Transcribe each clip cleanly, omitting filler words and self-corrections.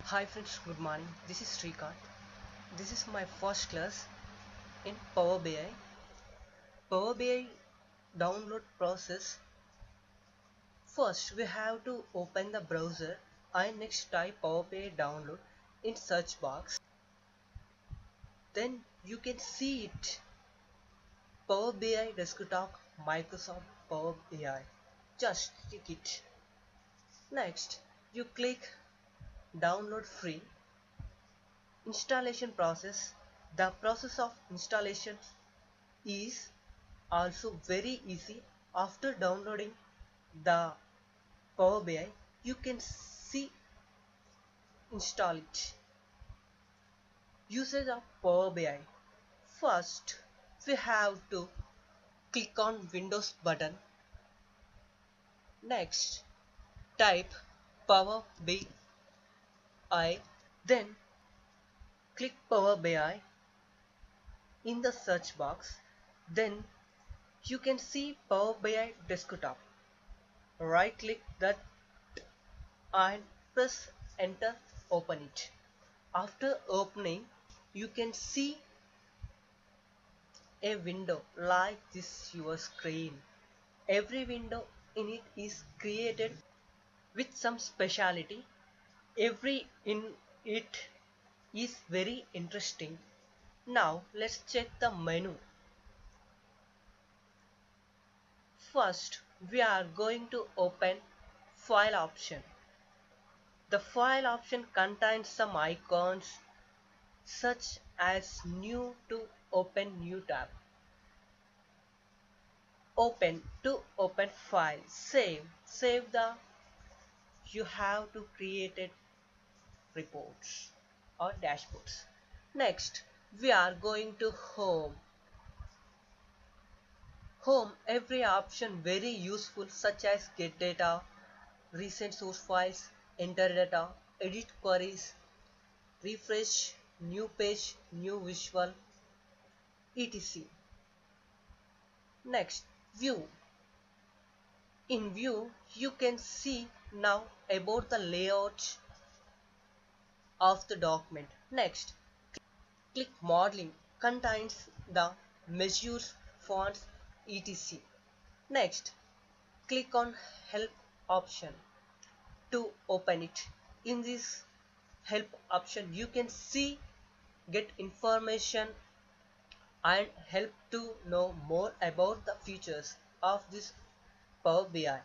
Hi friends, good morning. This is Srikanth. This is my first class in Power BI. Power BI download process. First, we have to open the browser and next type Power BI download in search box. Then you can see it. Power BI Desktop Microsoft Power BI. Just click it. Next, you click download free. Installation process. The process of installation is also very easy. After downloading the Power BI, you can see install it. Usage of Power BI. First, we have to click on Windows button. Next, type Power BI. Then click Power BI in the search box. Then you can see Power BI Desktop. Right click that and press enter. Open it. After opening, you can see a window like this your screen. Every window in it is created with some speciality. Every in it is very interesting. Now let's check the menu. First, we are going to open file option. The file option contains some icons such as new to open new tab. Open to open file. Save the you have to create it reports or dashboards. Next, we are going to home. Home, every option very useful such as get data, recent source files, enter data, edit queries, refresh, new page, new visual, etc. Next, view. In view, you can see now about the layout of the document. Next, click modeling, contains the measures, fonts, etc. Next, click on help option to open it. In this help option, you can see get information and help to know more about the features of this Power BI.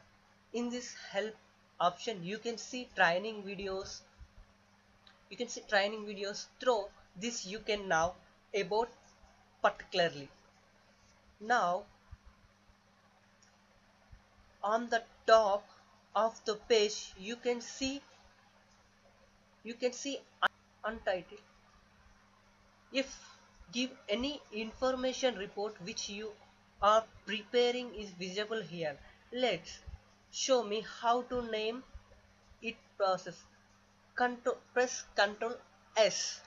In this help option, you can see training videos. Through this you can know about particularly. Now on the top of the page you can see untitled. If give any information report which you are preparing is visible here. Let's show me how to name it process. Press Ctrl S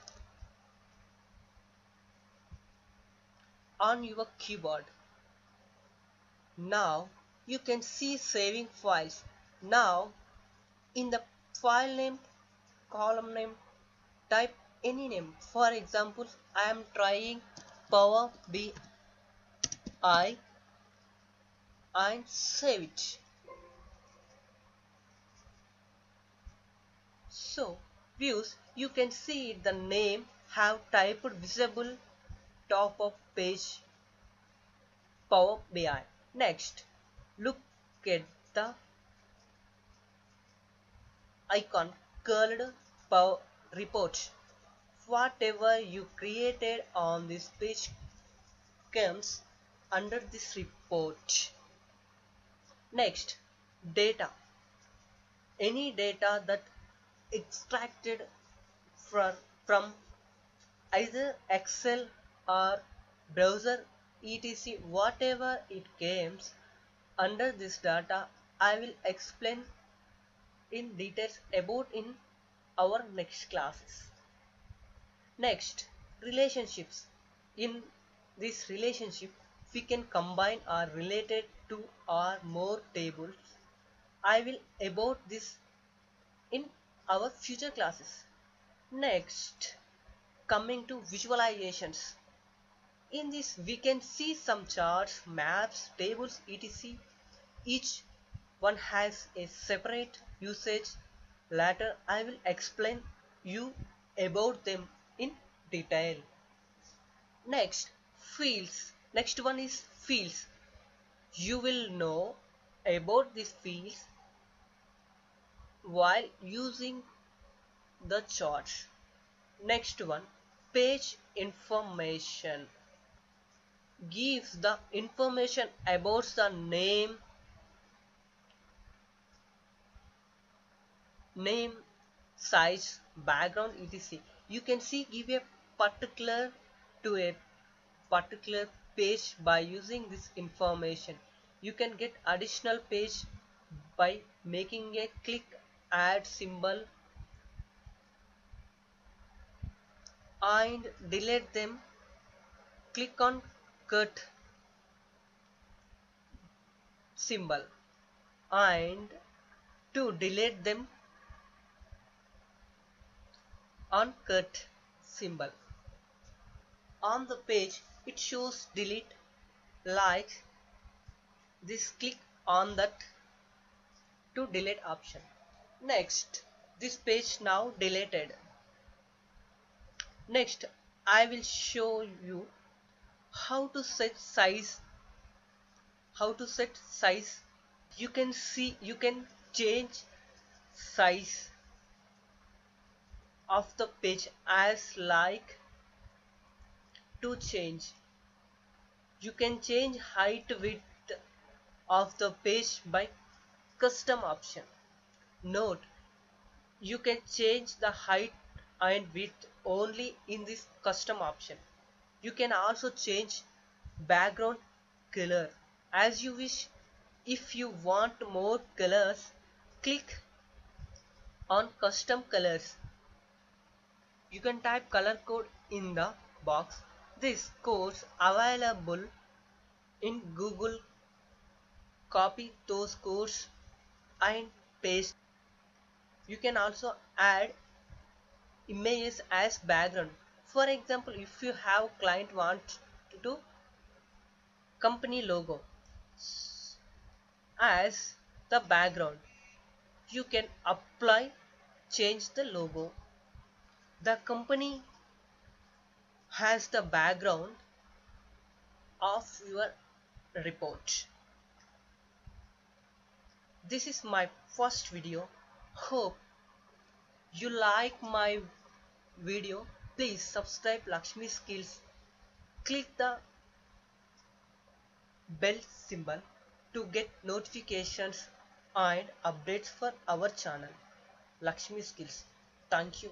on your keyboard. Now you can see saving files. Now in the file name, column name, type any name. For example, I am trying Power BI and save it. So views, you can see the name have typed visible top of page Power BI. Next, look at the icon called Power Report. Whatever you created on this page comes under this report. Next, data. Any data that extracted from either Excel or browser etc. Whatever it comes under this data, I will explain in details about in our next classes. Next, relationships. In this relationship, we can combine or related to or more tables. I will about this in our future classes. Next, coming to visualizations. In this we can see some charts, maps, tables, etc. Each one has a separate usage. Later I will explain you about them in detail. Next, fields. Next one is fields. You will know about these fields while using the charts. Next one, page information. Gives the information about the name, size, background, etc. You can see give a particular to a particular page by using this information. You can get additional page by making a click add symbol and delete them. Click on cut symbol and to delete them on cut symbol. On the page it shows delete, like this, click on that to delete option. Next, this page now deleted. Next, I will show you how to set size. You can see, you can change size of the page as like to change. You can change height width of the page by custom option. Note, you can change the height and width only in this custom option. You can also change background color as you wish. If you want more colors, click on custom colors. You can type color code in the box. This codes available in Google. Copy those codes and paste. You can also add images as background. For example, if you have client want to do company logo as the background, you can apply, change the logo. The company has the background of your report. This is my first video. Hope you like my video. Please subscribe Lakshmi Skills. Click the bell symbol to get notifications and updates for our channel Lakshmi Skills. Thank you.